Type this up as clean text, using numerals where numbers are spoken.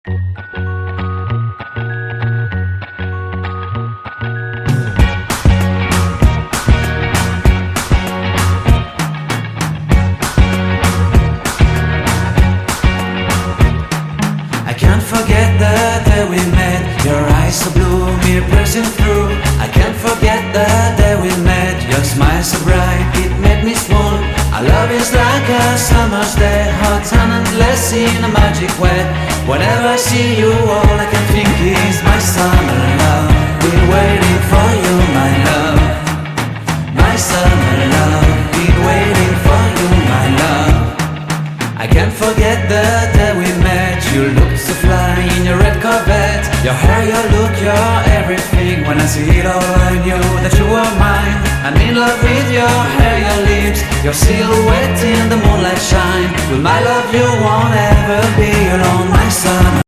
I can't forget the day we met. Your eyes so blue, me piercing through. I can't forget the day we met. Your smile so bright, it made me swoon. Our love is like a summer's day, hot and endless in a magic way. Whenever I see you, all I can think is my summer love. Been waiting for you, my love. My summer love. Been waiting for you, my love. I can't forget the day we met. You looked so fly in your red Corvette. Your hair, your look, your everything. When I see it all, I knew that you were mine. I'm in love with your hair, your lips, your silhouette in the moonlight shine. With my love you won't ever be alone, my summer.